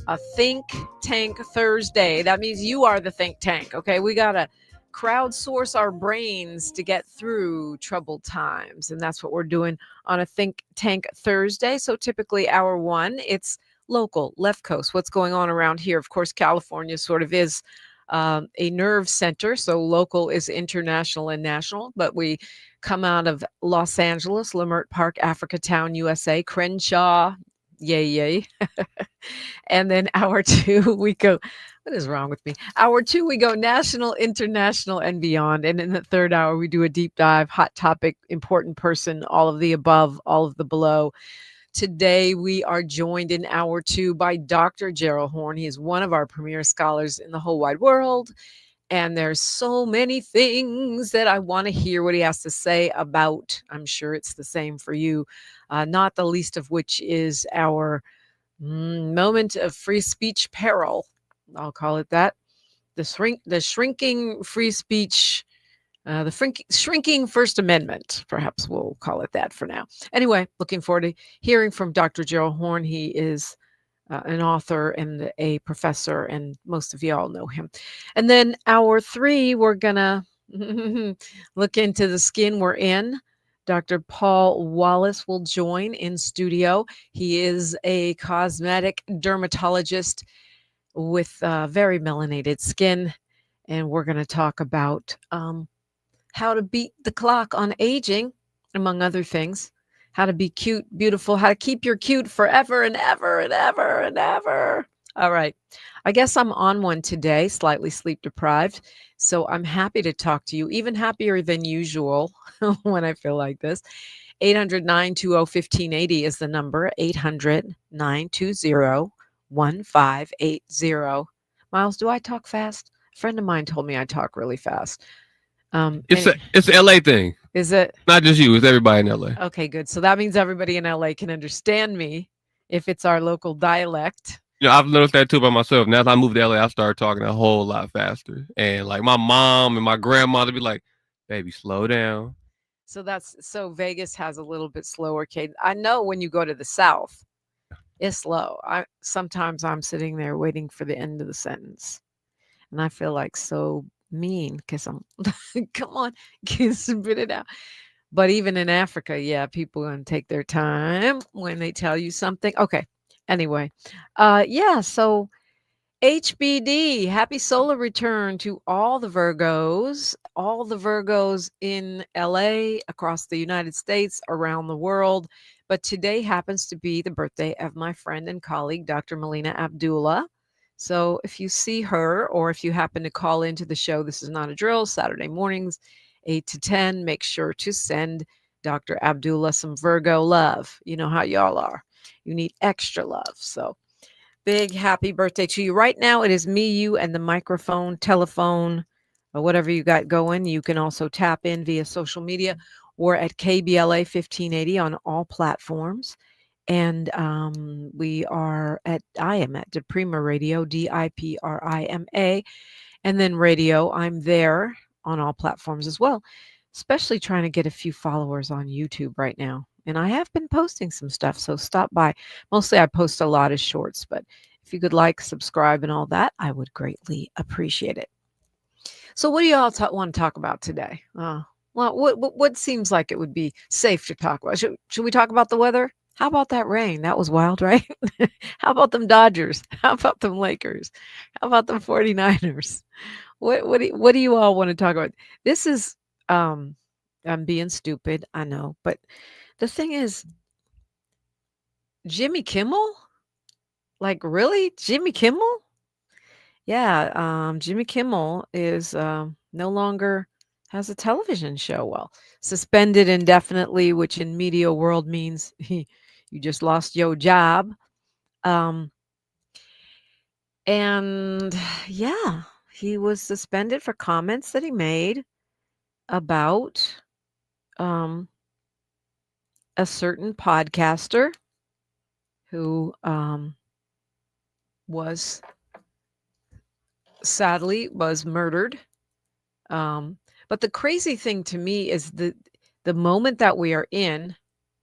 a Think Tank Thursday. That means you are the think tank, okay? We got to crowdsource our brains to get through troubled times. And that's what we're doing on a Think Tank Thursday. So typically, hour one, it's local, left coast, what's going on around here. Of course, California sort of is a nerve center. So local is international and national, but we come out of Los Angeles, Leimert Park, Africa Town, USA, Crenshaw, yay, yay. And then hour two, we go, what is wrong with me? Hour two, we go national, international, and beyond. And in the third hour, we do a deep dive, hot topic, important person, all of the above, all of the below. Today, we are joined in hour two by Dr. Gerald Horn. He is one of our premier scholars in the whole wide world. And there's so many things that I want to hear what he has to say about. I'm sure it's the same for you, not the least of which is our moment of free speech peril. I'll call it that. The shrinking free speech, shrinking First Amendment, perhaps we'll call it that for now. Anyway, looking forward to hearing from Dr. Gerald Horn. He is an author and a professor, and most of you all know him. And then hour three, we're going to look into the skin we're in. Dr. Paul Wallace will join in studio. He is a cosmetic dermatologist with very melanated skin, and we're going to talk about how to beat the clock on aging, among other things. How to be cute, beautiful, how to keep your cute forever and ever and ever and ever. All right. I guess I'm on one today, slightly sleep deprived. So I'm happy to talk to you, even happier than usual when I feel like this. 800-920-1580 is the number. 800-920-1580. Miles, do I talk fast? A friend of mine told me I talk really fast. It's an LA thing. Is it? Not just you, it's everybody in LA. Okay, good. So that means everybody in LA can understand me if it's our local dialect. I've noticed that too by myself. Now that I moved to LA, I started talking a whole lot faster. And like my mom and my grandmother be like, baby, slow down. So Vegas has a little bit slower cadence. I know when you go to the South, it's slow. Sometimes I'm sitting there waiting for the end of the sentence, and I feel like so mean because I'm come on, spit it out. But even in Africa, yeah, people are going to take their time when they tell you something. Okay. Anyway, yeah. So HBD, happy solar return to all the Virgos in LA, across the United States, around the world. But today happens to be the birthday of my friend and colleague, Dr. Melina Abdullah. So if you see her, or if you happen to call into the show, this is not a drill, Saturday mornings, 8 to 10, make sure to send Dr. Abdullah some Virgo love. You know how y'all are. You need extra love. So big happy birthday to you. Right now, it is me, you, and the microphone, telephone, or whatever you got going. You can also tap in via social media or at KBLA 1580 on all platforms. And I am at DiPrima Radio, DIPRIMA. And then radio, I'm there on all platforms as well, especially trying to get a few followers on YouTube right now. And I have been posting some stuff, so stop by. Mostly I post a lot of shorts, but if you could like, subscribe, and all that, I would greatly appreciate it. So what do you all want to talk about today? Well, what seems like it would be safe to talk about? Should we talk about the weather? How about that rain? That was wild, right? How about them Dodgers? How about them Lakers? How about them 49ers? What do you all want to talk about? This is I'm being stupid, I know, but the thing is, Jimmy Kimmel? Like, really? Jimmy Kimmel? Yeah, Jimmy Kimmel is no longer has a television show. Well, suspended indefinitely, which in media world means you just lost your job. And yeah, he was suspended for comments that he made about a certain podcaster who was sadly murdered. But the crazy thing to me is the moment that we are in,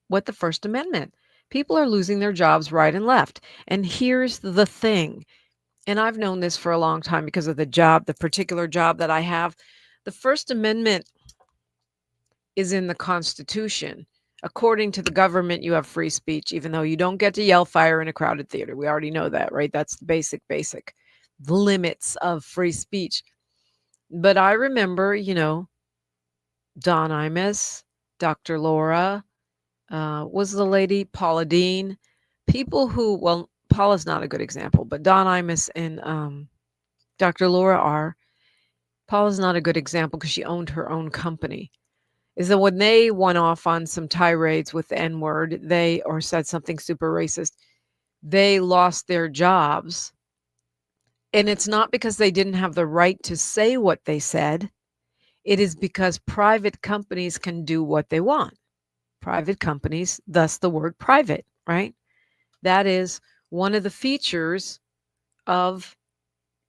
what the First Amendment. People are losing their jobs right and left. And here's the thing, and I've known this for a long time because of the particular job that I have. The First Amendment is in the Constitution. According to the government, you have free speech, even though you don't get to yell fire in a crowded theater. We already know that, right? That's the basic limits of free speech. But I remember, Don Imus, Dr. Laura, was the lady, Paula Dean, people who, well, Paula's not a good example, but Don Imus and Dr. Laura are. Paula's not a good example because she owned her own company. Is that when they went off on some tirades with the N-word, or said something super racist, they lost their jobs. And it's not because they didn't have the right to say what they said. It is because private companies can do what they want. Private companies, thus the word private, right? That is one of the features of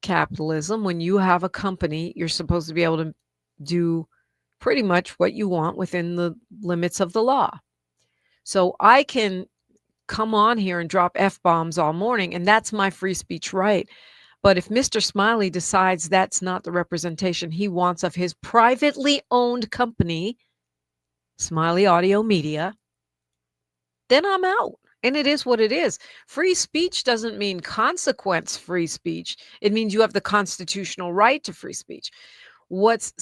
capitalism. When you have a company, you're supposed to be able to do pretty much what you want within the limits of the law. So I can come on here and drop F-bombs all morning, and that's my free speech right. But if Mr. Smiley decides that's not the representation he wants of his privately owned company, Smiley Audio Media, then I'm out. And it is what it is. Free speech doesn't mean consequence-free speech. It means you have the constitutional right to free speech. What's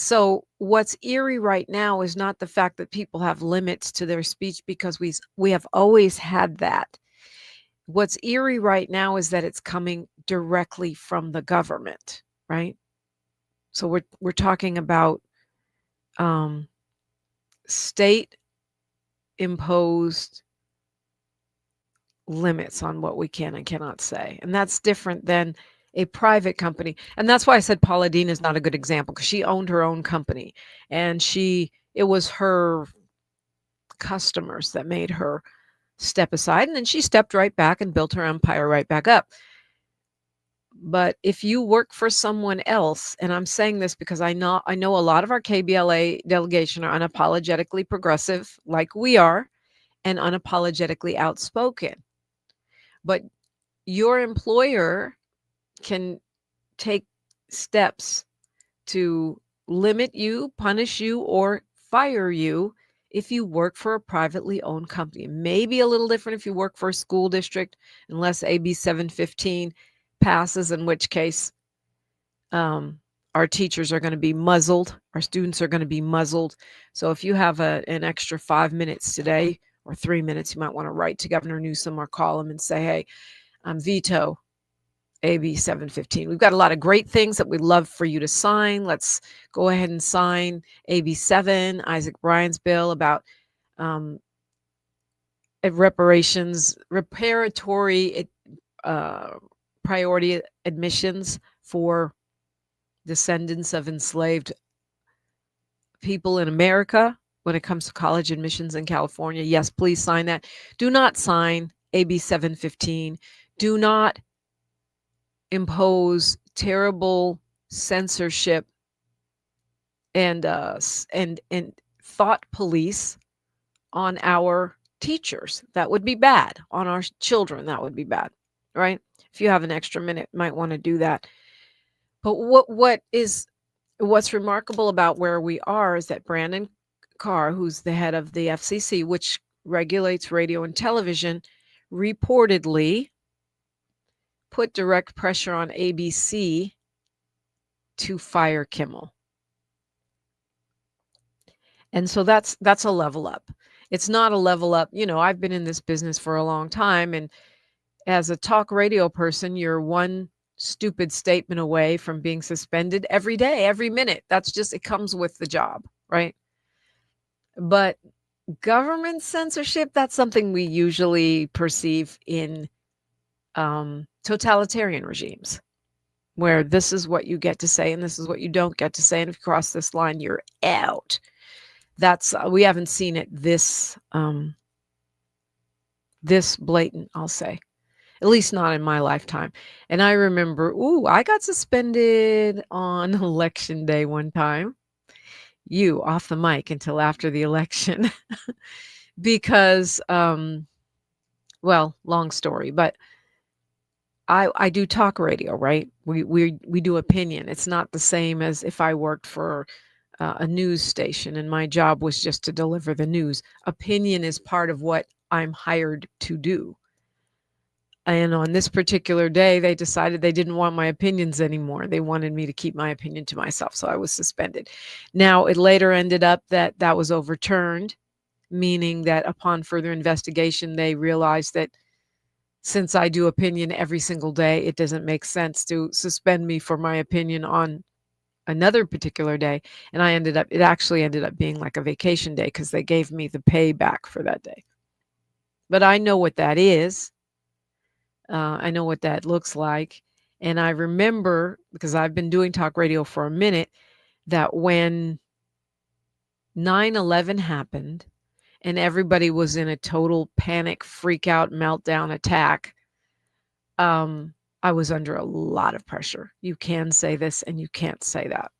eerie right now is not the fact that people have limits to their speech, because we have always had that. What's eerie right now is that it's coming directly from the government, right? So we're talking about state imposed limits on what we can and cannot say. And that's different than a private company. And that's why I said Paula Deen is not a good example, because she owned her own company, and it was her customers that made her step aside, and then she stepped right back and built her empire right back up. But if you work for someone else, and I'm saying this because I know a lot of our KBLA delegation are unapologetically progressive, like we are, and unapologetically outspoken. But your employer can take steps to limit you, punish you, or fire you if you work for a privately owned company. It may be a little different if you work for a school district, unless AB 715 passes, in which case our teachers are going to be muzzled, our students are going to be muzzled. So if you have an extra 5 minutes today or 3 minutes, you might want to write to Governor Newsom or call him and say, hey, veto AB 715. We've got a lot of great things that we'd love for you to sign. Let's go ahead and sign AB 7, Isaac Bryan's bill about reparatory priority admissions for descendants of enslaved people in America when it comes to college admissions in California. Yes, please sign that. Do not sign AB 715. Do not impose terrible censorship and thought police on our teachers. That would be bad. On our children, that would be bad, right? If you have an extra minute, might want to do that. But what's remarkable about where we are is that Brandon Carr, who's the head of the FCC, which regulates radio and television, reportedly put direct pressure on ABC to fire Kimmel. And so that's a level up. It's not a level up. I've been in this business for a long time, and as a talk radio person, you're one stupid statement away from being suspended every day, every minute. It comes with the job, right? But government censorship, that's something we usually perceive in totalitarian regimes, where this is what you get to say and this is what you don't get to say, and if you cross this line, you're out. We haven't seen it this blatant, I'll say, at least not in my lifetime. And I remember, I got suspended on election day one time. You off the mic until after the election because Well, long story, but I do talk radio, right? We do opinion. It's not the same as if I worked for a news station and my job was just to deliver the news. Opinion is part of what I'm hired to do. And on this particular day, they decided they didn't want my opinions anymore. They wanted me to keep my opinion to myself, so I was suspended. Now, it later ended up that that was overturned, meaning that upon further investigation, they realized that since I do opinion every single day, it doesn't make sense to suspend me for my opinion on another particular day. And it actually ended up being like a vacation day because they gave me the pay back for that day. But I know what that is. I know what that looks like. And I remember, because I've been doing talk radio for a minute, that when 9/11 happened and everybody was in a total panic, freak out, meltdown attack, I was under a lot of pressure. You can say this and you can't say that,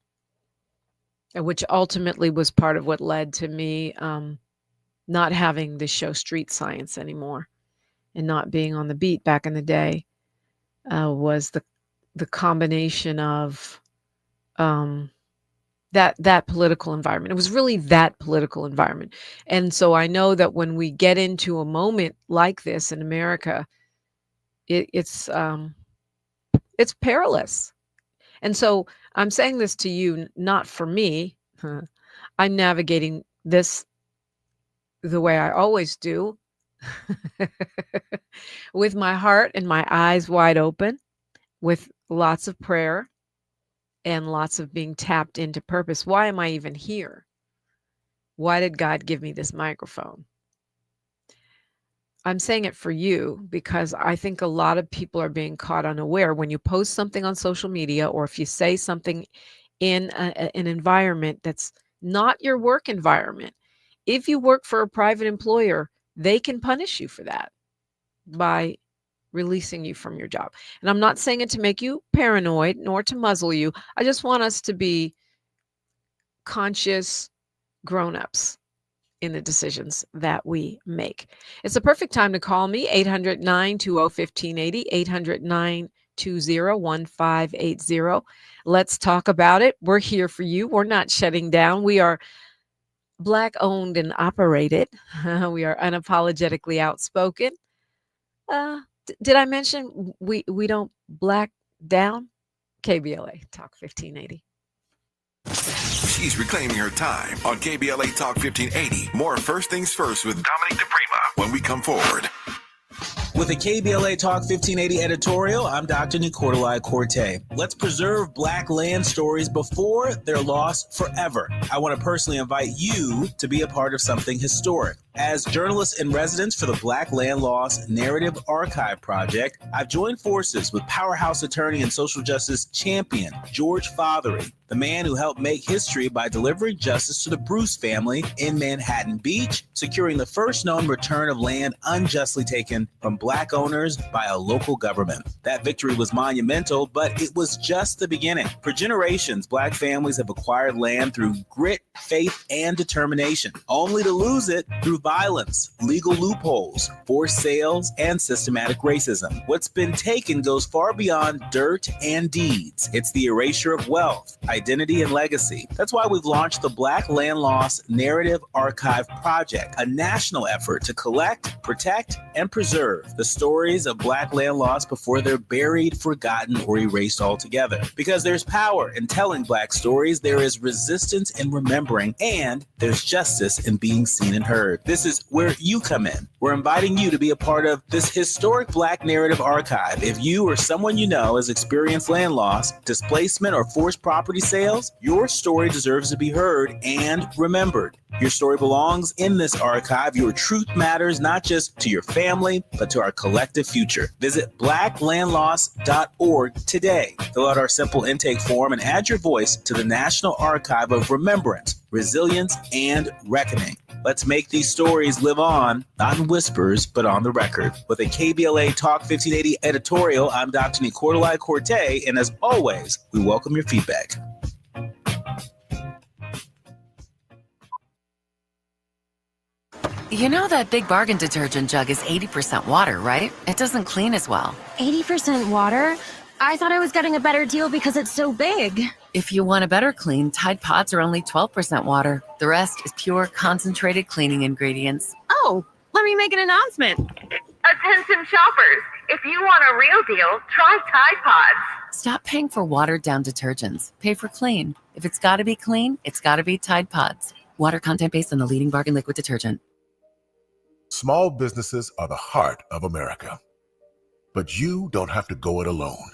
which ultimately was part of what led to me not having the show Street Science anymore and not being on the beat back in the day. Was the combination of that political environment. It was really that political environment. And so I know that when we get into a moment like this in America, it's perilous. And so I'm saying this to you, not for me. I'm navigating this the way I always do, with my heart and my eyes wide open, with lots of prayer and lots of being tapped into purpose. Why am I even here? Why did God give me this microphone? I'm saying it for you because I think a lot of people are being caught unaware. When you post something on social media, or if you say something in an environment that's not your work environment, if you work for a private employer, they can punish you for that by releasing you from your job. And I'm not saying it to make you paranoid nor to muzzle you. I just want us to be conscious grown-ups in the decisions that we make. It's a perfect time to call me, 800-920-1580, 800-920-1580. Let's talk about it. We're here for you. We're not shutting down. We are Black owned and operated. We are unapologetically outspoken. Did I mention we don't black down? KBLA Talk 1580. She's reclaiming her time on KBLA Talk 1580. More First Things First with Dominique DiPrima when we come forward. With a KBLA Talk 1580 editorial, I'm Dr. Nicolai Corte. Let's preserve Black land stories before they're lost forever. I want to personally invite you to be a part of something historic. As journalist in residence for the Black Land Lost Narrative Archive Project, I've joined forces with powerhouse attorney and social justice champion George Fothery, the man who helped make history by delivering justice to the Bruce family in Manhattan Beach, securing the first known return of land unjustly taken from Black owners by a local government. That victory was monumental, but it was just the beginning. For generations, Black families have acquired land through grit, faith, and determination, only to lose it through violence, legal loopholes, forced sales, and systematic racism. What's been taken goes far beyond dirt and deeds. It's the erasure of wealth, identity, and legacy. That's why we've launched the Black Land Lost Narrative Archive Project, a national effort to collect, protect, and preserve the stories of Black land lost before they're buried, forgotten, or erased altogether. Because there's power in telling Black stories, there is resistance in remembering, and there's justice in being seen and heard. This is where you come in. We're inviting you to be a part of this historic Black narrative archive. If you or someone you know has experienced land loss, displacement, or forced property sales, your story deserves to be heard and remembered. Your story belongs in this archive. Your truth matters not just to your family, but to our collective future. Visit blacklandlost.org today. Fill out our simple intake form and add your voice to the National Archive of Remembrance, Resilience, and Reckoning. Let's make these stories live on, not in whispers, but on the record. With a KBLA Talk 1580 editorial, I'm Dr. Nicolai Corte, and as always, we welcome your feedback. You know that Big Bargain detergent jug is 80% water, right? It doesn't clean as well. 80% water? I thought I was getting a better deal because it's so big. If you want a better clean, Tide Pods are only 12% water. The rest is pure, concentrated cleaning ingredients. Oh, let me make an announcement. Attention shoppers, if you want a real deal, try Tide Pods. Stop paying for watered-down detergents. Pay for clean. If it's got to be clean, it's got to be Tide Pods. Water content based on the leading bargain liquid detergent. Small businesses are the heart of America. But you don't have to go it alone.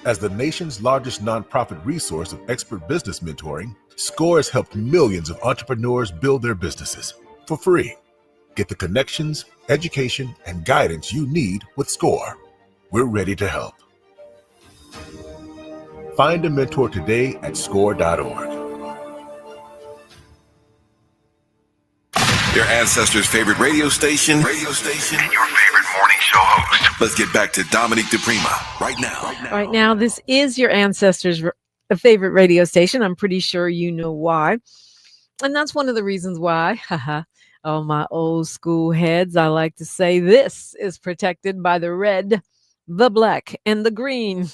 As the nation's largest nonprofit resource of expert business mentoring, SCORE has helped millions of entrepreneurs build their businesses for free. Get the connections, education, and guidance you need with SCORE. We're ready to help. Find a mentor today at score.org. Your ancestors' favorite radio station, and your favorite morning show host. Let's get back to Dominique DiPrima right now. Right now, this is your ancestors' favorite radio station. I'm pretty sure you know why. And that's one of the reasons why, haha, oh, my old school heads, I like to say this is protected by the red, the black, and the green.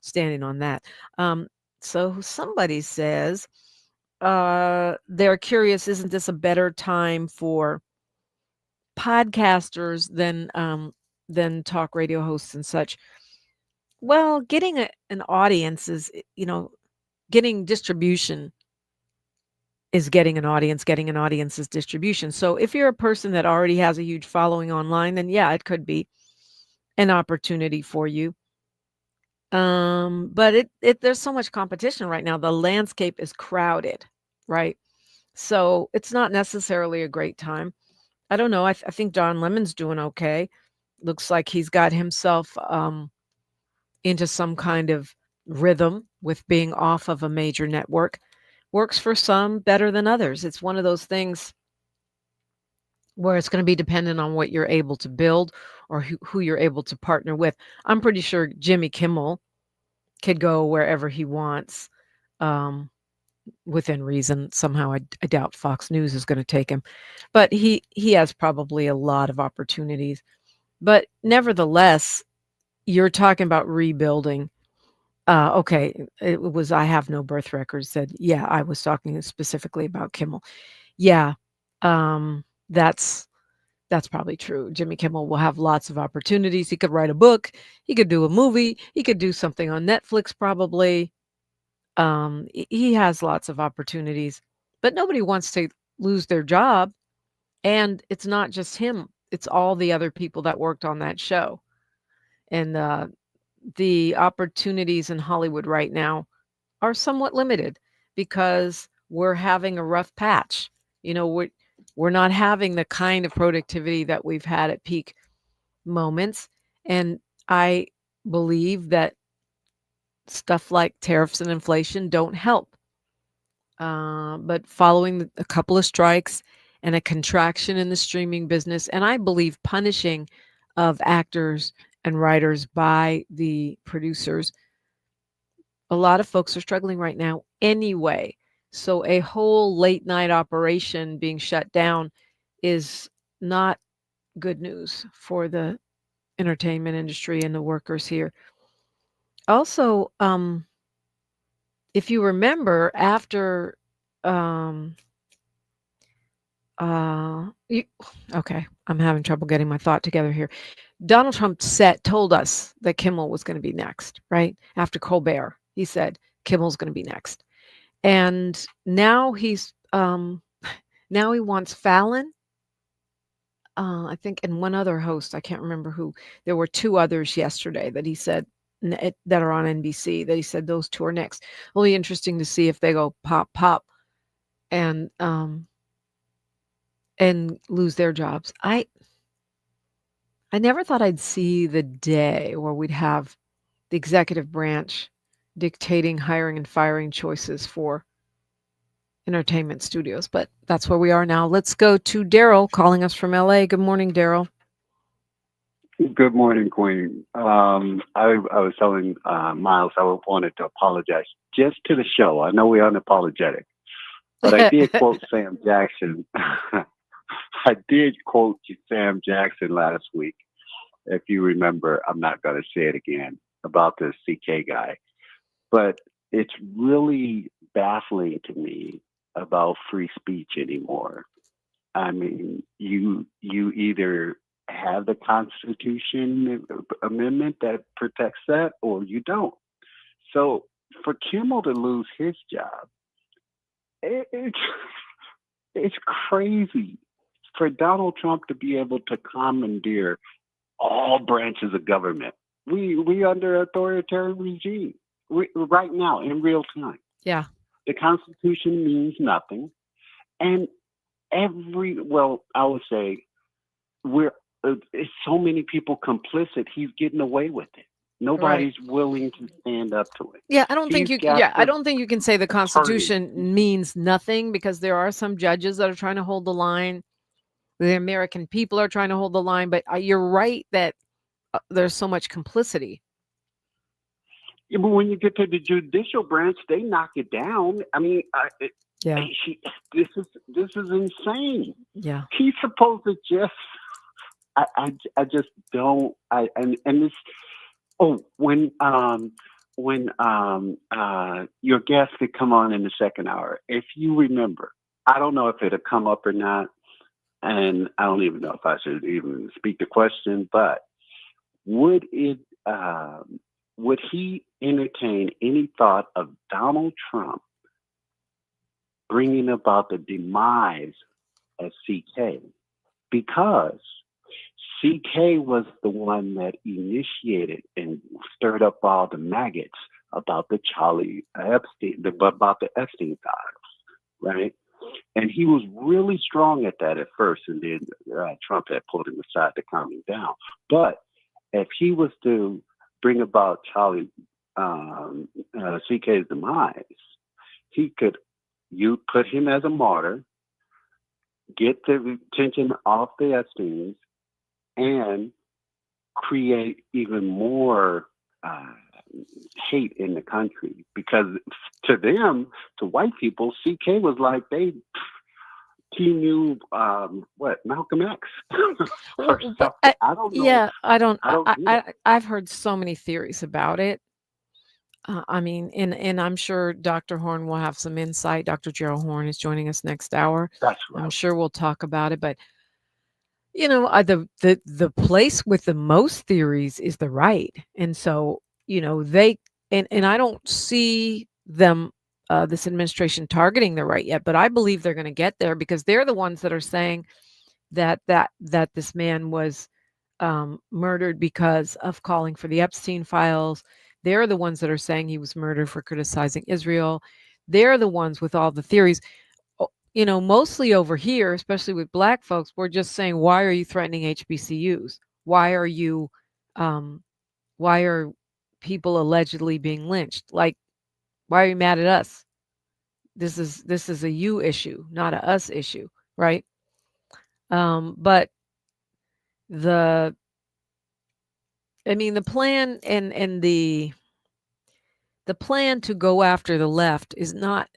Standing on that. So somebody says, they're curious, isn't this a better time for podcasters than talk radio hosts and such? Well, getting an audience is, getting distribution is getting an audience is distribution. So if you're a person that already has a huge following online, then yeah, it could be an opportunity for you. But there's so much competition right now. The landscape is crowded, right? So it's not necessarily a great time. I don't know. I think Don Lemon's doing okay. Looks like he's got himself into some kind of rhythm with being off of a major network. Works for some better than others. It's one of those things where it's going to be dependent on what you're able to build or who you're able to partner with. I'm pretty sure Jimmy Kimmel could go wherever he wants within reason. Somehow I doubt Fox News is going to take him. But he has probably a lot of opportunities. But nevertheless, you're talking about rebuilding. Okay, it was I Have No Birth Records said, yeah, I was talking specifically about Kimmel. Yeah, that's probably true. Jimmy Kimmel will have lots of opportunities. He could write a book. He could do a movie. He could do something on Netflix probably. He has lots of opportunities, but nobody wants to lose their job. And it's not just him. It's all the other people that worked on that show. And the opportunities in Hollywood right now are somewhat limited because we're having a rough patch. We're not having the kind of productivity that we've had at peak moments. And I believe that stuff like tariffs and inflation don't help. But following a couple of strikes and a contraction in the streaming business, and I believe punishing of actors and writers by the producers, a lot of folks are struggling right now anyway. So a whole late night operation being shut down is not good news for the entertainment industry and the workers here. Also, if you remember, after okay, I'm having trouble getting my thought together here. Donald Trump told us that Kimmel was going to be next, right? After Colbert, he said Kimmel's going to be next. And now he's now he wants Fallon, I think, and one other host. I can't remember who. There were two others yesterday that he said that are on NBC. That he said those two are next. It'll be interesting to see if they go pop, and lose their jobs. I never thought I'd see the day where we'd have the executive branch dictating hiring and firing choices for entertainment studios, but that's where we are now. Let's go to Daryl calling us from LA. Good morning, Daryl. Good morning, Queen. I was telling Miles I wanted to apologize just to the show. I know we're unapologetic, but I did quote Sam Jackson I did quote Sam Jackson last week. If you remember, I'm not going to say it again about this CK guy, but it's really baffling to me about free speech anymore. I mean, you either have the Constitution amendment that protects that, or you don't. So for Kimmel to lose his job, it's crazy. For Donald Trump to be able to commandeer all branches of government, we under authoritarian regime right now in real time. Yeah, the Constitution means nothing, and I would say it's so many people complicit. He's getting away with it. Nobody's willing to stand up to it. Yeah, I don't think you can say the Constitution means nothing, because there are some judges that are trying to hold the line. The American people are trying to hold the line, but you're right that there's so much complicity. Yeah, but when you get to the judicial branch, they knock it down. I mean, this is insane. Yeah, he's supposed to just. I just don't. When your guest could come on in the second hour, if you remember, I don't know if it'll come up or not, and I don't even know if I should even speak the question, but would he entertain any thought of Donald Trump bringing about the demise of CK? Because CK was the one that initiated and stirred up all the maggots about the about the Epstein files, right? And he was really strong at that at first, and then Trump had pulled him aside to calm him down. But if he was to bring about CK's demise, you put him as a martyr, get the attention off the Epsteins, and create even more hate in the country. Because to them, to white people, CK was like he knew Malcolm X. I don't know. Yeah, I've heard so many theories about it. I mean, and I'm sure Dr. Horn will have some insight. Dr. Gerald Horn is joining us next hour. That's right. I'm sure we'll talk about it, but the place with the most theories is the right. And so, they, and I don't see them, this administration targeting the right yet, but I believe they're going to get there, because they're the ones that are saying that this man was murdered because of calling for the Epstein files. They're the ones that are saying he was murdered for criticizing Israel. They're the ones with all the theories. Mostly over here, especially with Black folks, we're just saying, why are you threatening HBCUs? Why are people allegedly being lynched? Like, why are you mad at us? This is a you issue, not a us issue, right? But the plan and the plan to go after the left is not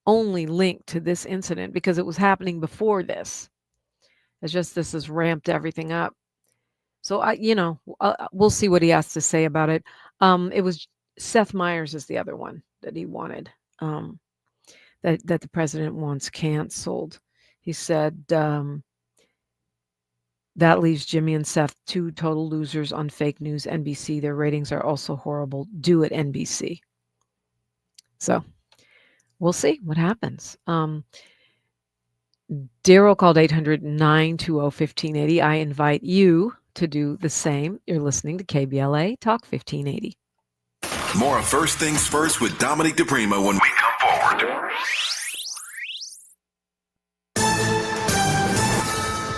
only linked to this incident, because it was happening before this. It's just this has ramped everything up. So we'll see what he has to say about it. It was Seth Meyers is the other one that he wanted, that the president wants canceled. He said that leaves Jimmy and Seth two total losers on fake news NBC. Their ratings are also horrible. Do it, NBC. So we'll see what happens. Daryl called 800-920-1580. I invite you to do the same. You're listening to KBLA Talk 1580. More of First Things First with Dominique DiPrima when we come forward.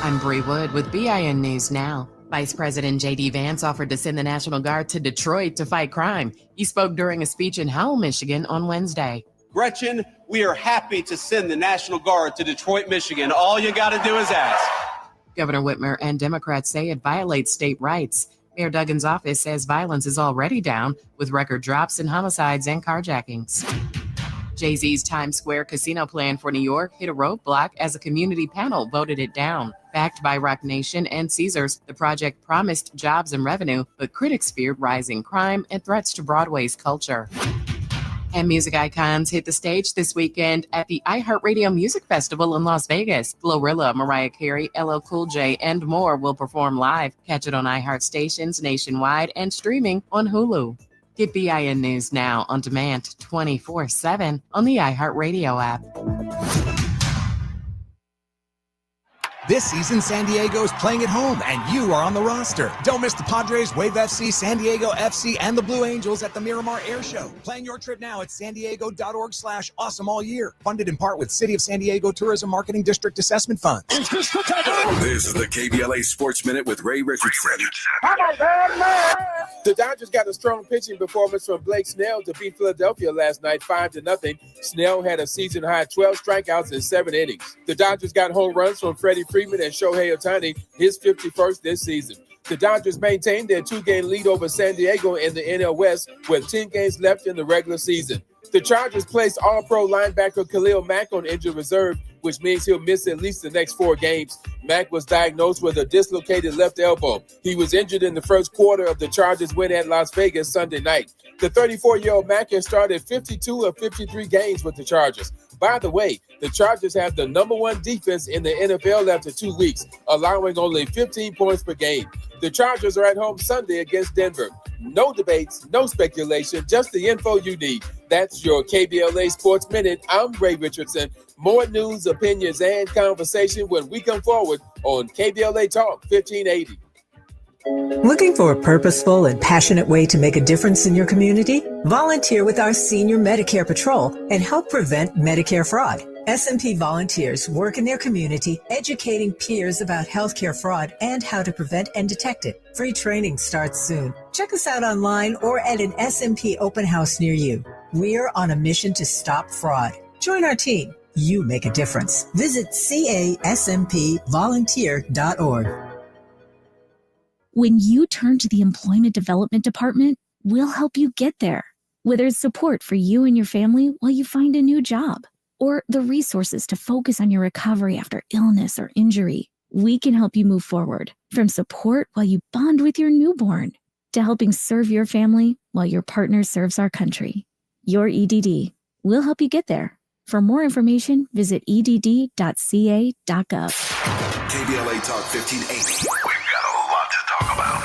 I'm Bree Wood with BIN News Now. Vice President J.D. Vance offered to send the National Guard to Detroit to fight crime. He spoke during a speech in Howell, Michigan on Wednesday. Gretchen, we are happy to send the National Guard to Detroit, Michigan. All you got to do is ask. Governor Whitmer and Democrats say it violates state rights. Mayor Duggan's office says violence is already down, with record drops in homicides and carjackings. Jay-Z's Times Square casino plan for New York hit a roadblock as a community panel voted it down. Backed by Roc Nation and Caesars, the project promised jobs and revenue, but critics feared rising crime and threats to Broadway's culture. And music icons hit the stage this weekend at the iHeartRadio Music Festival in Las Vegas. Glorilla, Mariah Carey, LL Cool J, and more will perform live. Catch it on iHeart stations nationwide and streaming on Hulu. Get BIN News Now on demand 24/7 on the iHeartRadio app. This season, San Diego's playing at home, and you are on the roster. Don't miss the Padres, Wave FC, San Diego FC, and the Blue Angels at the Miramar Air Show. Plan your trip now at sandiego.org/awesome all year. Funded in part with City of San Diego Tourism Marketing District Assessment Funds. This is the KBLA Sports Minute with Ray Richardson. The Dodgers got a strong pitching performance from Blake Snell to beat Philadelphia last night 5-0. Snell had a season-high 12 strikeouts in 7 innings. The Dodgers got home runs from Freddie Freeman and Shohei Ohtani, his 51st this season. The Dodgers maintained their 2-game lead over San Diego in the NL West with 10 games left in the regular season. The Chargers placed All-Pro linebacker Khalil Mack on injured reserve, which means he'll miss at least the next 4 games. Mack was diagnosed with a dislocated left elbow. He was injured in the first quarter of the Chargers' win at Las Vegas Sunday night. The 34-year-old Mack has started 52 of 53 games with the Chargers. By the way, the Chargers have the number 1 defense in the NFL after 2 weeks, allowing only 15 points per game. The Chargers are at home Sunday against Denver. No debates, no speculation, just the info you need. That's your KBLA Sports Minute. I'm Ray Richardson. More news, opinions, and conversation when we come forward on KBLA Talk 1580. Looking for a purposeful and passionate way to make a difference in your community? Volunteer with our Senior Medicare Patrol and help prevent Medicare fraud. SMP volunteers work in their community educating peers about healthcare fraud and how to prevent and detect it. Free training starts soon. Check us out online or at an SMP open house near you. We're on a mission to stop fraud. Join our team. You make a difference. Visit caspvolunteer.org. When you turn to the Employment Development Department, we'll help you get there. Whether it's support for you and your family while you find a new job, or the resources to focus on your recovery after illness or injury, we can help you move forward. From support while you bond with your newborn, to helping serve your family while your partner serves our country. Your EDD. We'll help you get there. For more information, visit edd.ca.gov. KBLA Talk 1580. We've got a lot to talk about.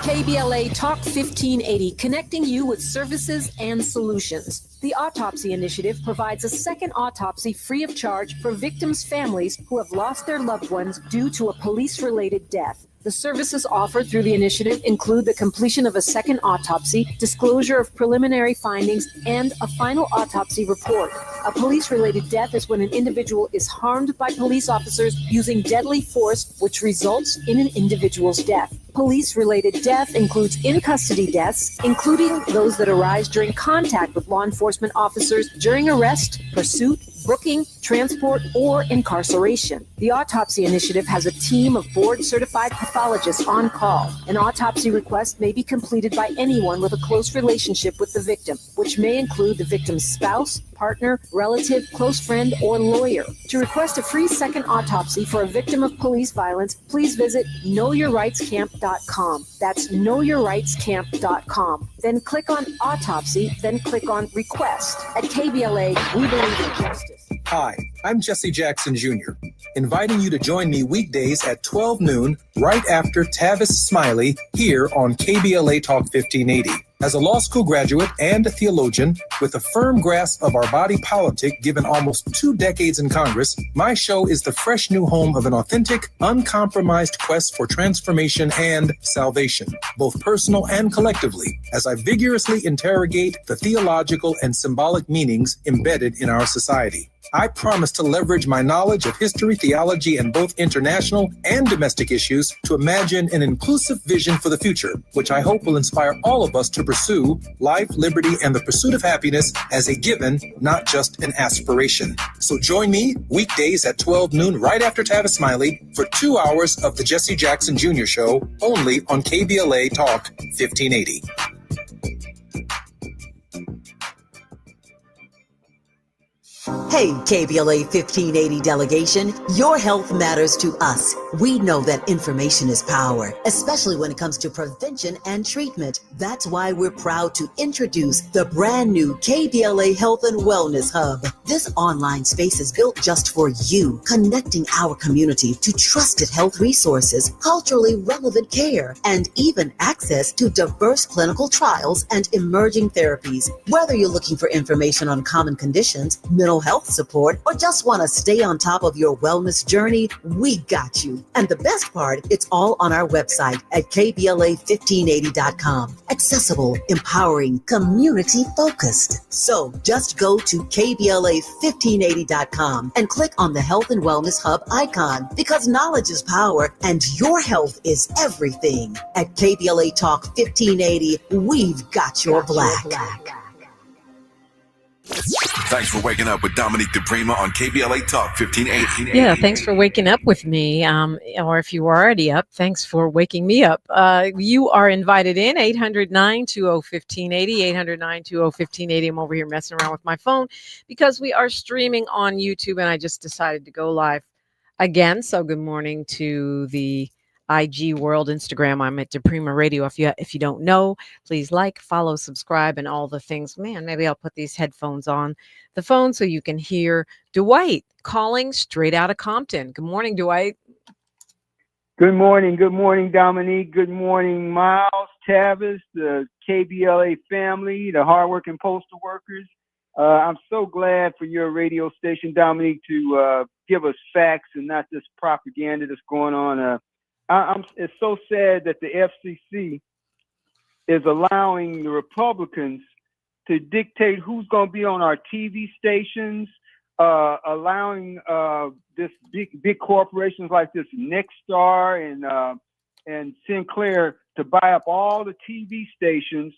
KBLA Talk 1580, connecting you with services and solutions. The Autopsy Initiative provides a second autopsy free of charge for victims' families who have lost their loved ones due to a police-related death. The services offered through the initiative include the completion of a second autopsy, disclosure of preliminary findings, and a final autopsy report. A police-related death is when an individual is harmed by police officers using deadly force, which results in an individual's death. Police-related death includes in-custody deaths, including those that arise during contact with law enforcement officers during arrest, pursuit, booking, transport, or incarceration. The Autopsy Initiative has a team of board-certified pathologists on call. An autopsy request may be completed by anyone with a close relationship with the victim, which may include the victim's spouse, partner, relative, close friend, or lawyer. To request a free second autopsy for a victim of police violence, please visit knowyourrightscamp.com. That's knowyourrightscamp.com. Then click on Autopsy, then click on Request. At KBLA, we believe in justice. Hi, I'm Jesse Jackson Jr., inviting you to join me weekdays at 12 noon, right after Tavis Smiley, here on KBLA Talk 1580. As a law school graduate and a theologian with a firm grasp of our body politic given almost 2 decades in Congress, my show is the fresh new home of an authentic, uncompromised quest for transformation and salvation, both personal and collectively, as I vigorously interrogate the theological and symbolic meanings embedded in our society. I promise to leverage my knowledge of history, theology, and both international and domestic issues to imagine an inclusive vision for the future, which I hope will inspire all of us to pursue life, liberty, and the pursuit of happiness as a given, not just an aspiration. So join me weekdays at 12 noon, right after Tavis Smiley, for 2 hours of the Jesse Jackson Jr. Show, only on KBLA Talk 1580. Hey, KBLA 1580 delegation, your health matters to us. We know that information is power, especially when it comes to prevention and treatment. That's why we're proud to introduce the brand new KBLA Health and Wellness Hub. This online space is built just for you, connecting our community to trusted health resources, culturally relevant care, and even access to diverse clinical trials and emerging therapies. Whether you're looking for information on common conditions, mental health support, or just want to stay on top of your wellness journey, we got you. And the best part, it's all on our website at KBLA1580.com. Accessible, empowering, community focused. So just go to KBLA1580.com and click on the Health and Wellness Hub icon, because knowledge is power and your health is everything. At KBLA Talk 1580, we've got your black. Thanks for waking up with Dominique DiPrima on KBLA Talk 1580. Yeah, thanks for waking up with me. Or if you were already up, thanks for waking me up. You are invited in 800-920-1580, 800-920-1580. I'm over here messing around with my phone because we are streaming on YouTube, and I just decided to go live again. So good morning to the IG world, Instagram. I'm at DiPrima Radio. If you don't know, please like, follow, subscribe, and all the things. Man, maybe I'll put these headphones on the phone so you can hear Dwight calling straight out of Compton. Good morning, Dwight. Good morning, Dominique. Good morning, Miles, Tavis, the KBLA family, the hardworking postal workers. I'm so glad for your radio station, Dominique, to give us facts and not just propaganda that's going on. It's so sad that the FCC is allowing the Republicans to dictate who's going to be on our TV stations, allowing this big corporations like this Nexstar and Sinclair to buy up all the TV stations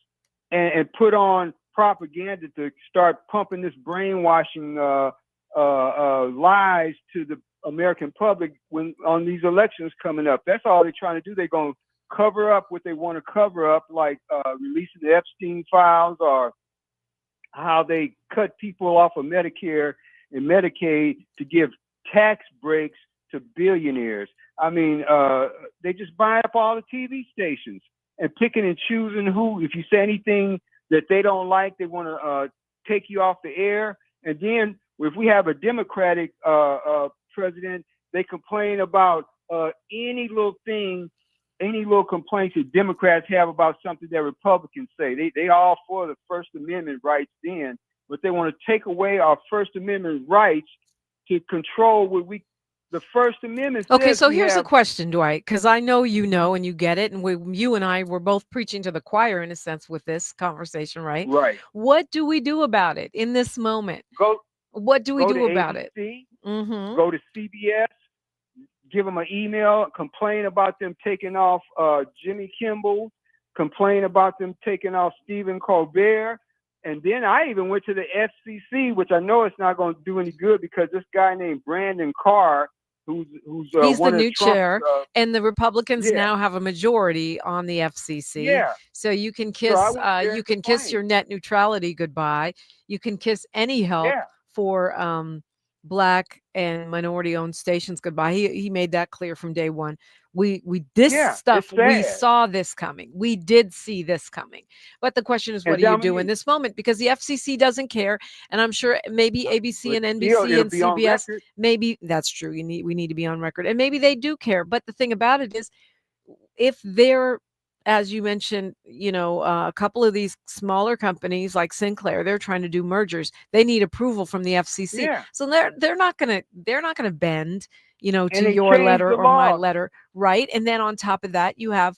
and put on propaganda to start pumping this brainwashing lies to the American public when on these elections coming up. That's all they're trying to do. They're going to cover up what they want to cover up, like releasing the Epstein files, or how they cut people off of Medicare and Medicaid to give tax breaks to billionaires. I mean, they just buy up all the TV stations and picking and choosing who. If you say anything that they don't like, they want to take you off the air. And then if we have a Democratic president, they complain about any little thing, any little complaints that Democrats have about something that Republicans say. They all for the First Amendment rights then, but they want to take away our First Amendment rights to control what the First Amendment says. Okay, so here's a question, Dwight, because I know you know and you get it, and you and I were both preaching to the choir in a sense with this conversation, right? Right. What do we do about it in this moment? What do we do about it? Mm-hmm. Go to CBS, give them an email, complain about them taking off Jimmy Kimmel, complain about them taking off Stephen Colbert. And then I even went to the FCC, which I know it's not going to do any good, because this guy named Brandon Carr, who's he's one the of new Trump's, chair, and the Republicans now have a majority on the FCC. Yeah. So you can kiss kiss your net neutrality goodbye. You can kiss any help for Black and minority-owned stations goodbye. He made that clear from day one. We saw this coming. We did see this coming. But the question is, what do you do in this moment? Because the FCC doesn't care, and I'm sure maybe ABC and NBC and CBS, maybe that's true. We need to be on record, and maybe they do care. But the thing about it is, if they're, as you mentioned, a couple of these smaller companies like Sinclair, they're trying to do mergers. They need approval from the FCC. Yeah. So they're not gonna bend, to your letter or my letter, right? And then on top of that, you have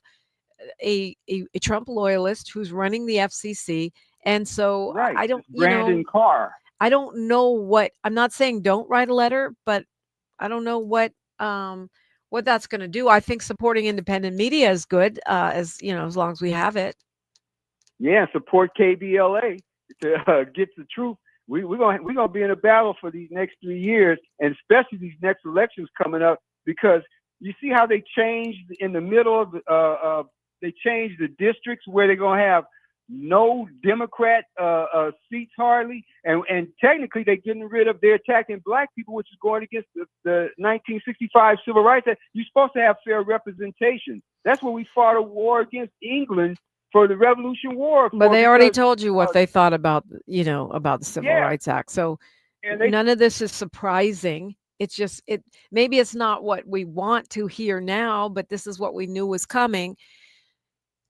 a Trump loyalist who's running the FCC, and so I don't, Brandon Carr. I don't know what. I'm not saying don't write a letter, but I don't know what that's going to do. I think supporting independent media is good, as long as we have it. Yeah, support KBLA to get the truth. We're gonna be in a battle for these next 3 years, and especially these next elections coming up, because you see how they changed in the middle of they changed the districts where they're gonna have no Democrat seats hardly, and technically they're getting rid of, they're attacking black people, which is going against the 1965 Civil Rights Act. You're supposed to have fair representation. That's what we fought a war against England for the Revolution War. But they already told you what they thought about, about the Civil Rights Act. So none of this is surprising. It's just, maybe it's not what we want to hear now, but this is what we knew was coming.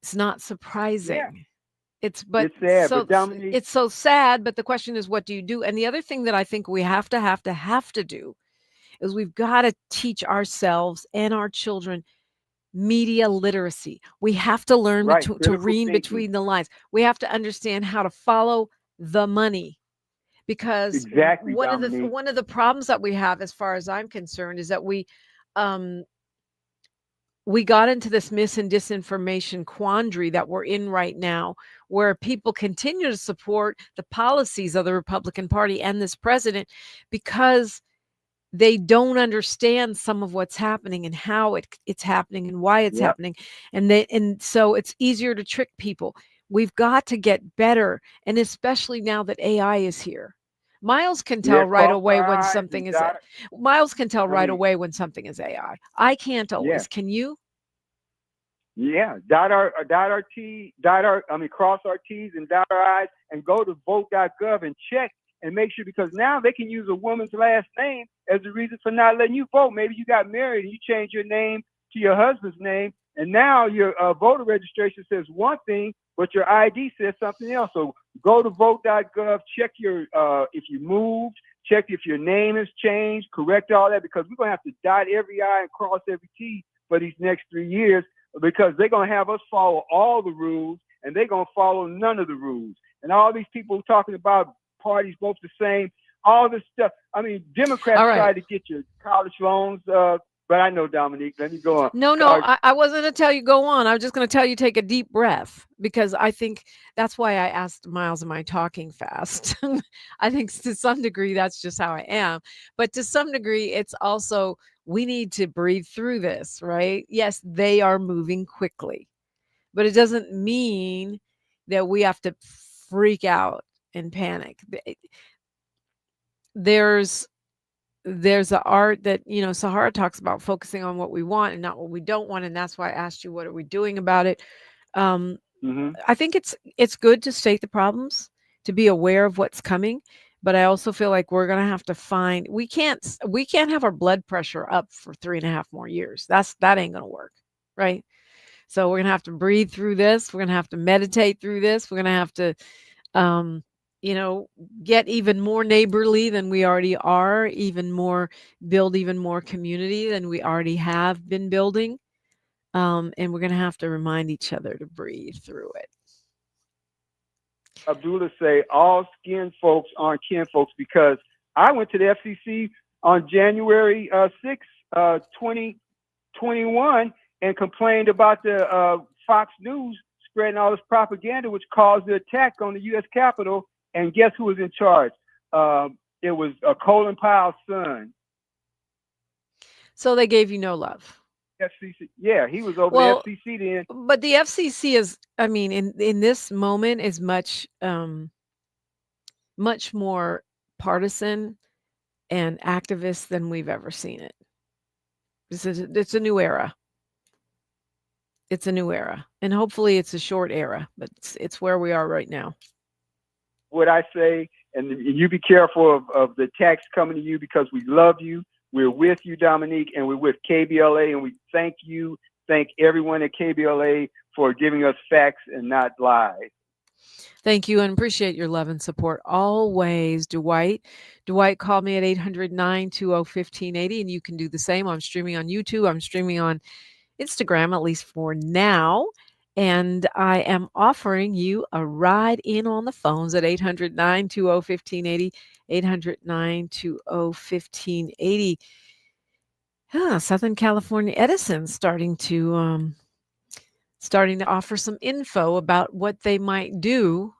It's not surprising. Yeah. It's sad, so, but Dominique, it's so sad. But the question is, what do you do? And the other thing that I think we have to do is we've got to teach ourselves and our children media literacy. We have to learn to read between the lines. We have to understand how to follow the money, because one of the problems that we have, as far as I'm concerned, is that we got into this mis and disinformation quandary that we're in right now, where people continue to support the policies of the Republican Party and this president because they don't understand some of what's happening and how it's happening and why it's happening. And so it's easier to trick people. We've got to get better. And especially now that AI is here. Miles can tell right away when something is away when something is AI. I can't always. Can you? Yeah. Cross our T's and dot our I's and go to vote.gov and check and make sure, because now they can use a woman's last name as a reason for not letting you vote. Maybe you got married and you changed your name to your husband's name, and now your voter registration says one thing, but your ID says something else. So go to vote.gov, check your if you moved, check if your name has changed, correct all that, because we're going to have to dot every I and cross every T for these next 3 years, because they're going to have us follow all the rules and they're going to follow none of the rules. And all these people talking about parties both the same, all this stuff. I mean, Democrats try to get your college loans, but I know, Dominique, let me go on. No, I wasn't going to tell you go on. I was just going to tell you take a deep breath, because I think that's why I asked Miles, am I talking fast? I think to some degree that's just how I am. But to some degree, it's also, we need to breathe through this, right? Yes, they are moving quickly, but it doesn't mean that we have to freak out and panic. There's the art that, Sahara talks about, focusing on what we want and not what we don't want. And that's why I asked you, what are we doing about it? I think it's good to state the problems, to be aware of what's coming. But I also feel like we're going to have to find, we can't have our blood pressure up for 3.5 more years. That ain't going to work. Right. So we're going to have to breathe through this. We're going to have to meditate through this. We're going to have to, get even more neighborly than we already are, build even more community than we already have been building. And we're going to have to remind each other to breathe through it. Abdullah say all skin folks aren't kin folks, because I went to the FCC on January 6, 2021 and complained about the Fox News spreading all this propaganda, which caused the attack on the U.S. Capitol. And guess who was in charge? It was Colin Powell's son. So they gave you no love. FCC. Yeah, he was over the FCC then. But the FCC is, in this moment, is much more partisan and activist than we've ever seen it. It's a new era. It's a new era, and hopefully it's a short era, but it's where we are right now. What I say, and you be careful of the attacks coming to you, because we love you. We're with you, Dominique, and we're with KBLA, and we thank everyone at KBLA for giving us facts and not lies. Thank you, and appreciate your love and support always, Dwight. Dwight called me at 800-920-1580, and you can do the same. I'm streaming on YouTube. I'm streaming on Instagram, at least for now. And I am offering you a ride in on the phones at 800-920-1580, 800-920-1580. Southern California Edison starting to offer some info about what they might do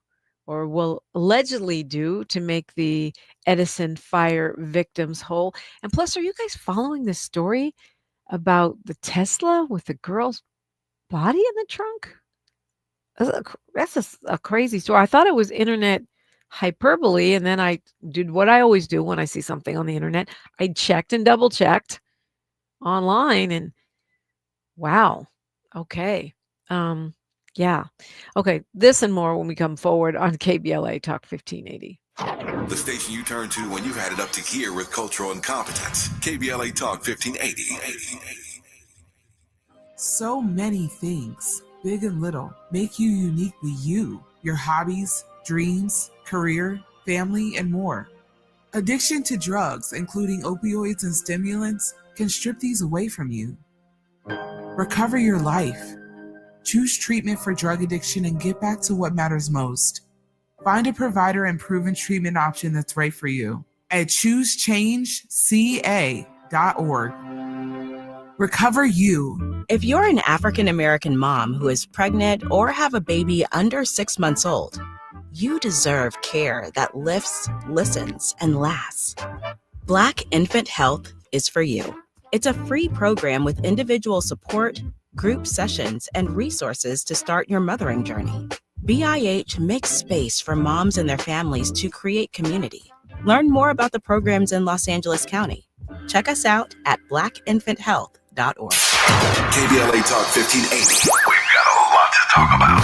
or will allegedly do to make the Edison fire victims whole. And plus, are you guys following this story about the Tesla with the girl's body in the trunk? That's a crazy story. I thought it was internet hyperbole, and then I did what I always do when I see something on the internet. I checked and double checked online, and wow. Okay. Yeah. Okay. This and more when we come forward on KBLA Talk 1580. The station you turn to when you've had it up to gear with cultural incompetence. KBLA Talk 1580. So many things, big and little, make you uniquely you, your hobbies, dreams, career, family, and more. Addiction to drugs, including opioids and stimulants, can strip these away from you. Recover your life. Choose treatment for drug addiction and get back to what matters most. Find a provider and proven treatment option that's right for you at choosechangeca.org. Recover you. If you're an African American mom who is pregnant or have a baby under 6 months old, you deserve care that lifts, listens, and lasts. Black Infant Health is for you. It's a free program with individual support, group sessions, and resources to start your mothering journey. BIH makes space for moms and their families to create community. Learn more about the programs in Los Angeles County. Check us out at blackinfanthealth.org. KBLA Talk 1580. We've got a lot to talk about.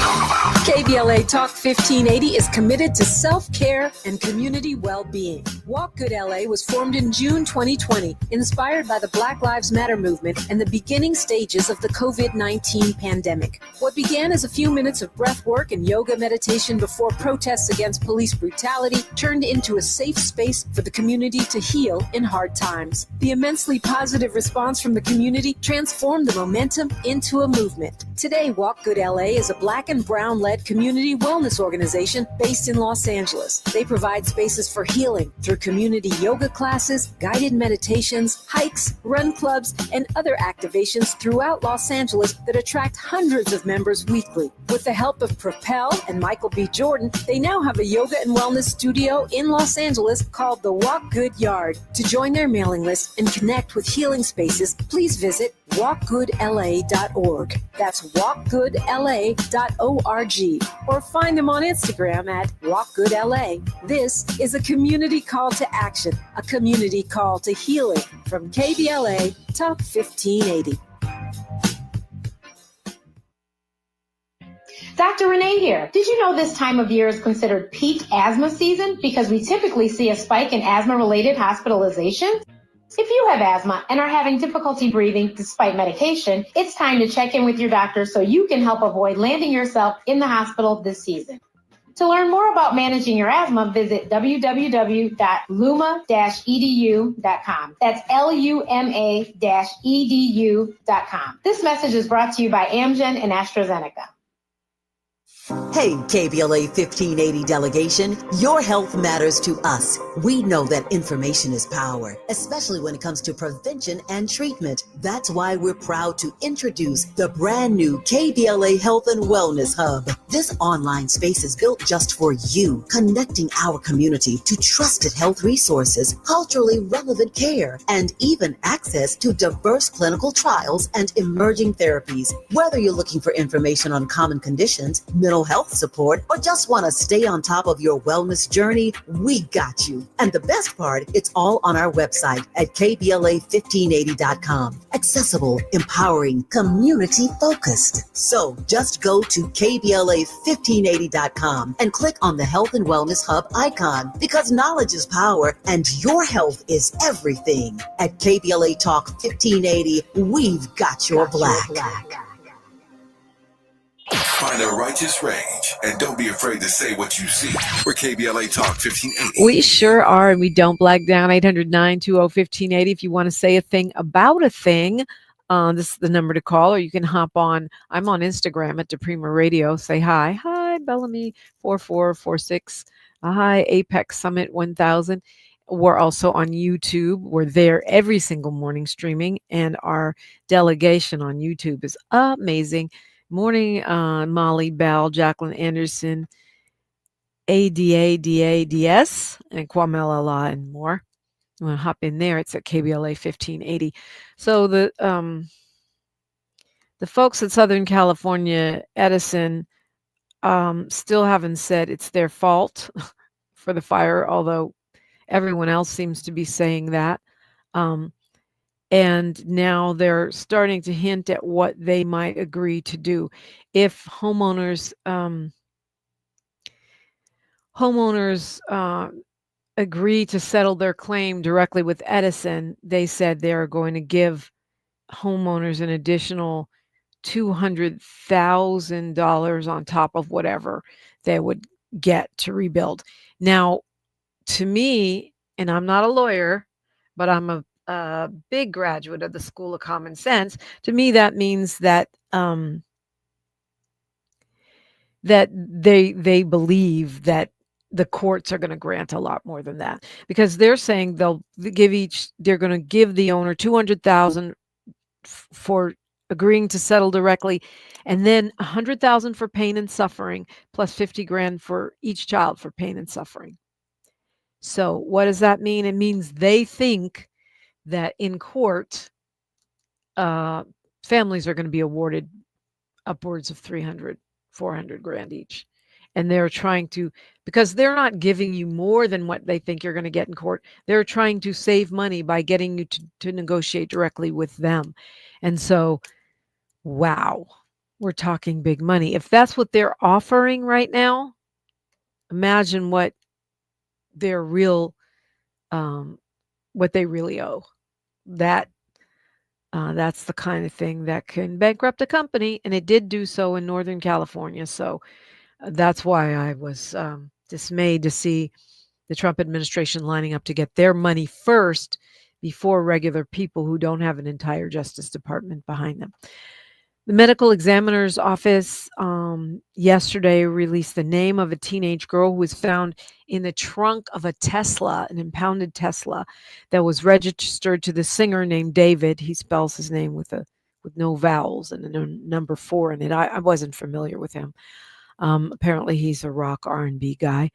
KBLA Talk 1580 is committed to self-care and community well-being. Walk Good LA was formed in June 2020, inspired by the Black Lives Matter movement and the beginning stages of the COVID-19 pandemic. What began as a few minutes of breath work and yoga meditation before protests against police brutality turned into a safe space for the community to heal in hard times. The immensely positive response from the community transformed the momentum into a movement. Today, Walk Good LA is a Black and Brown-led community wellness organization based in Los Angeles. They provide spaces for healing through community yoga classes, guided meditations, hikes, run clubs, and other activations throughout Los Angeles that attract hundreds of members weekly. With the help of Propel and Michael B. Jordan, they now have a yoga and wellness studio in Los Angeles called the Walk Good Yard. To join their mailing list and connect with healing spaces, please visit walkgoodla.org. That's walkgoodla.org. Or find them on Instagram at walkgoodla. This is a community call to action, a community call to healing from KBLA Talk 1580. Dr. Renee here. Did you know this time of year is considered peak asthma season because we typically see a spike in asthma-related hospitalizations? If you have asthma and are having difficulty breathing despite medication, it's time to check in with your doctor so you can help avoid landing yourself in the hospital this season. To learn more about managing your asthma, visit www.luma-edu.com. That's LUMA-edu.com. This message is brought to you by Amgen and AstraZeneca. Hey, KBLA 1580 delegation, your health matters to us. We know that information is power, especially when it comes to prevention and treatment. That's why we're proud to introduce the brand new KBLA Health and Wellness Hub. This online space is built just for you, connecting our community to trusted health resources, culturally relevant care, and even access to diverse clinical trials and emerging therapies. Whether you're looking for information on common conditions, mental health support, or just want to stay on top of your wellness journey, we got you. And the best part, it's all on our website at KBLA1580.com. Accessible, empowering, community focused. So just go to KBLA1580.com and click on the Health and Wellness Hub icon, because knowledge is power and your health is everything. At KBLA Talk 1580, we've got your black. Find a righteous rage and don't be afraid to say what you see. We're KBLA Talk 1580. We sure are, and we don't black down. 800-920-1580 if you want to say a thing about a thing. This is the number to call, or you can hop on. I'm on Instagram at DiPrima Radio. Say hi. Hi, Bellamy 4446. Hi, Apex Summit 1000. We're also on YouTube. We're there every single morning streaming, and our delegation on YouTube is amazing. Morning, Molly Bell, Jacqueline Anderson, ADADADS, and Kwamela La, and more. You want to hop in there? It's at KBLA 1580. So the folks at Southern California Edison still haven't said it's their fault for the fire, although everyone else seems to be saying that. And now they're starting to hint at what they might agree to do if homeowners agree to settle their claim directly with Edison. They said they're going to give homeowners an additional $200,000 on top of whatever they would get to rebuild. Now, to me, and I'm not a lawyer, but I'm a big graduate of the School of Common Sense. To me, that means that that they believe that the courts are going to grant a lot more than that, because they're saying they're going to give the owner $200,000 for agreeing to settle directly, and then $100,000 for pain and suffering, plus $50,000 for each child for pain and suffering. So what does that mean? It means they think that in court, families are going to be awarded upwards of $300,000, $400,000 each. And they're trying to, because they're not giving you more than what they think you're going to get in court. They're trying to save money by getting you to negotiate directly with them. And so, wow, we're talking big money. If that's what they're offering right now, imagine what their real, what they really owe. That's the kind of thing that can bankrupt a company, and it did do so in Northern California. So that's why I was dismayed to see the Trump administration lining up to get their money first before regular people who don't have an entire Justice Department behind them. The medical examiner's office yesterday released the name of a teenage girl who was found in the trunk of a Tesla, an impounded Tesla that was registered to the singer named David. He spells his name with no vowels and a number 4 in it. I wasn't familiar with him. Apparently he's a rock R&B guy.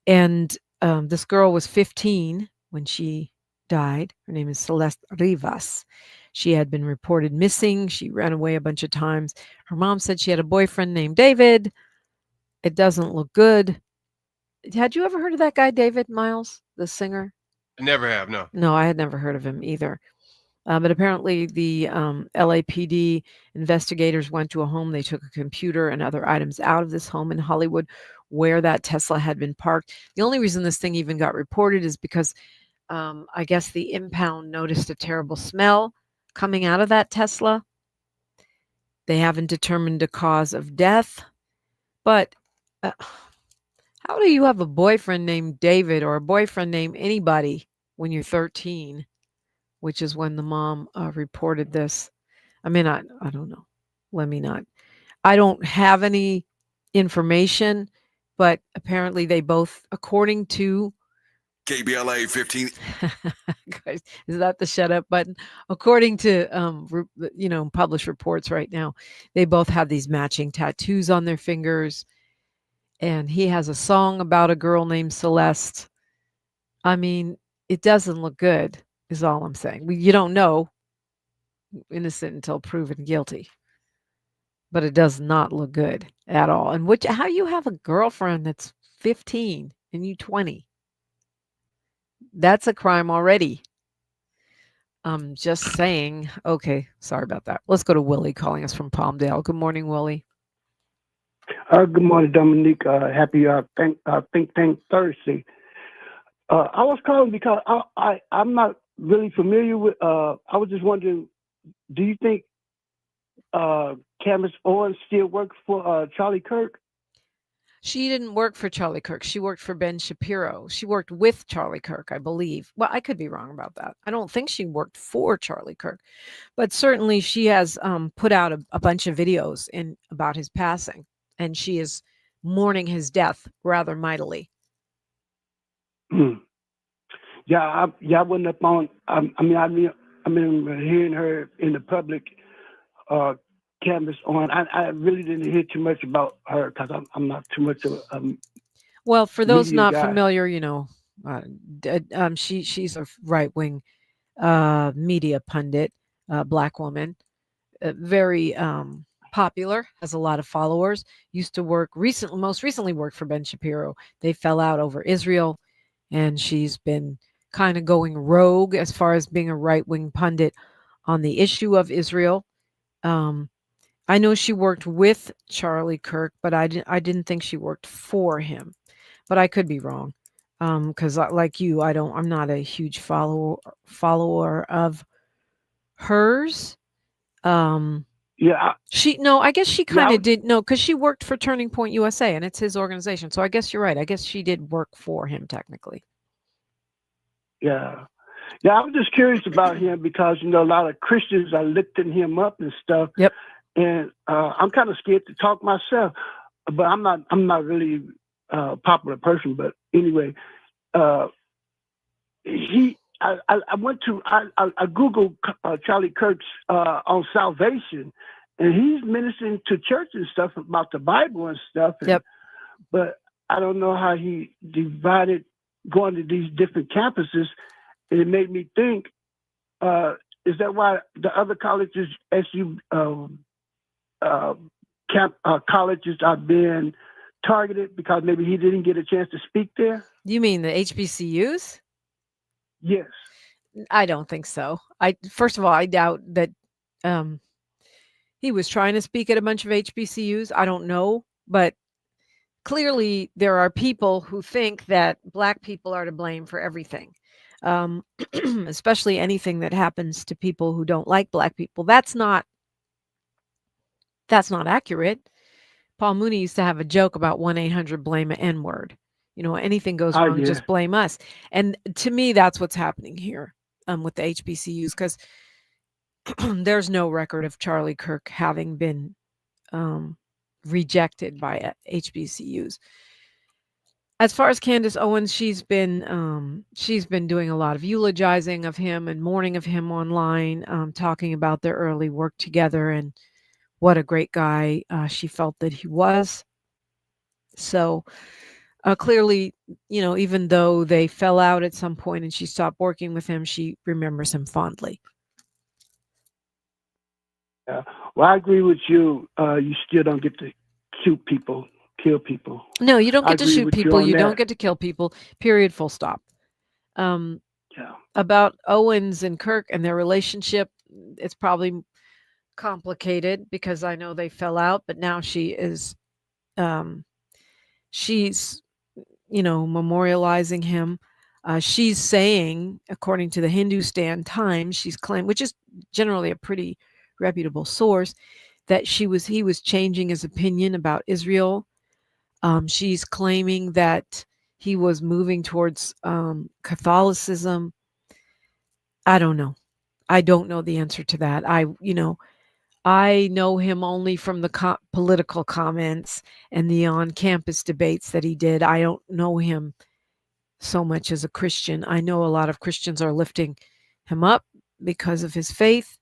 And this girl was 15 when she died. Her name is Celeste Rivas. She had been reported missing. She ran away a bunch of times. Her mom said she had a boyfriend named David. It doesn't look good. Had you ever heard of that guy, David Miles, the singer? I never have, no. No, I had never heard of him either. But apparently the LAPD investigators went to a home. They took a computer and other items out of this home in Hollywood where that Tesla had been parked. The only reason this thing even got reported is because I guess the impound noticed a terrible smell coming out of that Tesla. They haven't determined a cause of death. But how do you have a boyfriend named David or a boyfriend named anybody when you're 13? Which is when the mom reported this. I mean, I don't know. Let me not. I don't have any information, but apparently they both, according to KBLA 15. Guys, is that the shut up button? According to published reports right now, they both have these matching tattoos on their fingers, and he has a song about a girl named Celeste. I mean, it doesn't look good, is all I'm saying. You don't know, innocent until proven guilty, but it does not look good at all. And how you have a girlfriend that's 15 and you 20? That's a crime already. I'm just saying. Okay, sorry about that. Let's go to Willie calling us from Palmdale. Good morning, Willie. Good morning, Dominique. Happy Think Tank Thursday. I was calling because I'm not really familiar with. I was just wondering, do you think Candace Owens still works for Charlie Kirk? She didn't work for Charlie Kirk. She worked for Ben Shapiro. She worked with Charlie Kirk, I believe. Well, I could be wrong about that. I don't think she worked for Charlie Kirk, but certainly she has put out a bunch of videos about his passing, and she is mourning his death rather mightily. Yeah, I wasn't up on. I mean, hearing her in the public. Candace on. I really didn't hear too much about her because I'm not too much of a well, for those not guy. familiar, she's a right-wing media pundit, black woman, very popular, has a lot of followers, used to work most recently worked for Ben Shapiro. They fell out over Israel, and she's been kind of going rogue as far as being a right-wing pundit on the issue of Israel. I know she worked with Charlie Kirk, but I didn't think she worked for him. But I could be wrong, because like you, I'm not a huge follower of hers. Yeah. I guess she kind of did. No, because she worked for Turning Point USA, and it's his organization. So I guess you're right. I guess she did work for him technically. Yeah. Yeah, I was just curious about him because, a lot of Christians are lifting him up and stuff. Yep. And I'm kind of scared to talk myself, but I'm not really a popular person. But anyway, I Googled Charlie Kirk's on salvation, and he's ministering to church and stuff about the Bible and stuff. And, but I don't know how he divided going to these different campuses, and it made me think: is that why the other colleges, colleges are being targeted because maybe he didn't get a chance to speak there? You mean the HBCUs? Yes. I don't think so. First of all, I doubt that he was trying to speak at a bunch of HBCUs. I don't know, but clearly there are people who think that Black people are to blame for everything, especially anything that happens to people who don't like Black people. That's not accurate. Paul Mooney used to have a joke about 1-800-blame an N-word. Anything goes wrong, just blame us. And to me, that's what's happening here with the HBCUs, because there's no record of Charlie Kirk having been rejected by HBCUs. As far as Candace Owens, she's been doing a lot of eulogizing of him and mourning of him online, talking about their early work together and what a great guy she felt that he was. So clearly, even though they fell out at some point and she stopped working with him, she remembers him fondly. Yeah. Well, I agree with you. You still don't get to shoot people, kill people. No, you don't get to shoot people. You don't get to kill people. Period. Full stop. About Owens and Kirk and their relationship, it's probably complicated because I know they fell out, but now she's memorializing him. She's saying, according to the Hindustan Times, she's claimed, which is generally a pretty reputable source, that he was changing his opinion about Israel. She's claiming that he was moving towards Catholicism. I don't know. I don't know the answer to that. I know him only from the political comments and the on-campus debates that he did. I don't know him so much as a Christian. I know a lot of Christians are lifting him up because of his faith,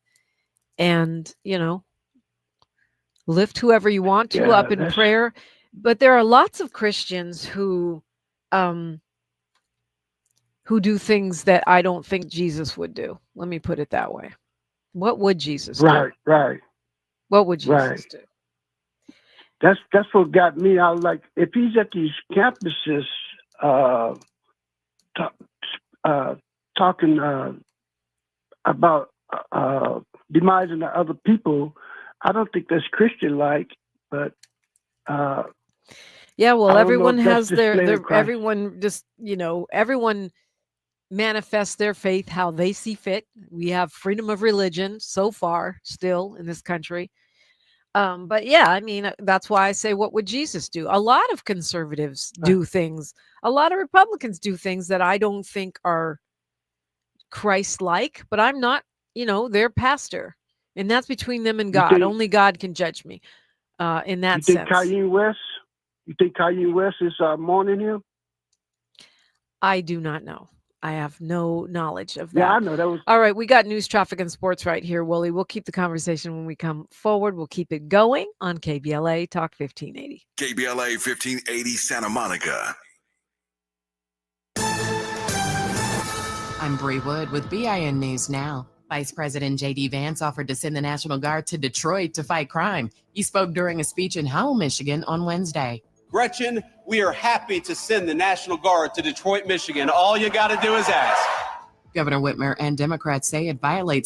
and, lift whoever you want to up in prayer. But there are lots of Christians who do things that I don't think Jesus would do. Let me put it that way. What would Jesus do? Right. What would Jesus do? That's what got me. I was like, if he's at these campuses talking about demising the other people, I don't think that's Christian-like. But everyone has everyone just everyone manifests their faith how they see fit. We have freedom of religion so far still in this country. But that's why I say, what would Jesus do? A lot of conservatives do things. A lot of Republicans do things that I don't think are Christ-like, but I'm not, their pastor. And that's between them and God. Only God can judge me in that sense. You think Kanye West is mourning him? I do not know. I have no knowledge of that. Yeah, I know that was. All right, we got news, traffic, and sports right here, Wooly. We'll keep the conversation when we come forward. We'll keep it going on KBLA Talk 1580. KBLA 1580 Santa Monica. I'm Bree Wood with BIN News Now. Vice President J.D. Vance offered to send the National Guard to Detroit to fight crime. He spoke during a speech in Howell, Michigan on Wednesday. Gretchen, we are happy to send the National Guard to Detroit, Michigan. All you got to do is ask. Governor Whitmer and Democrats say it violates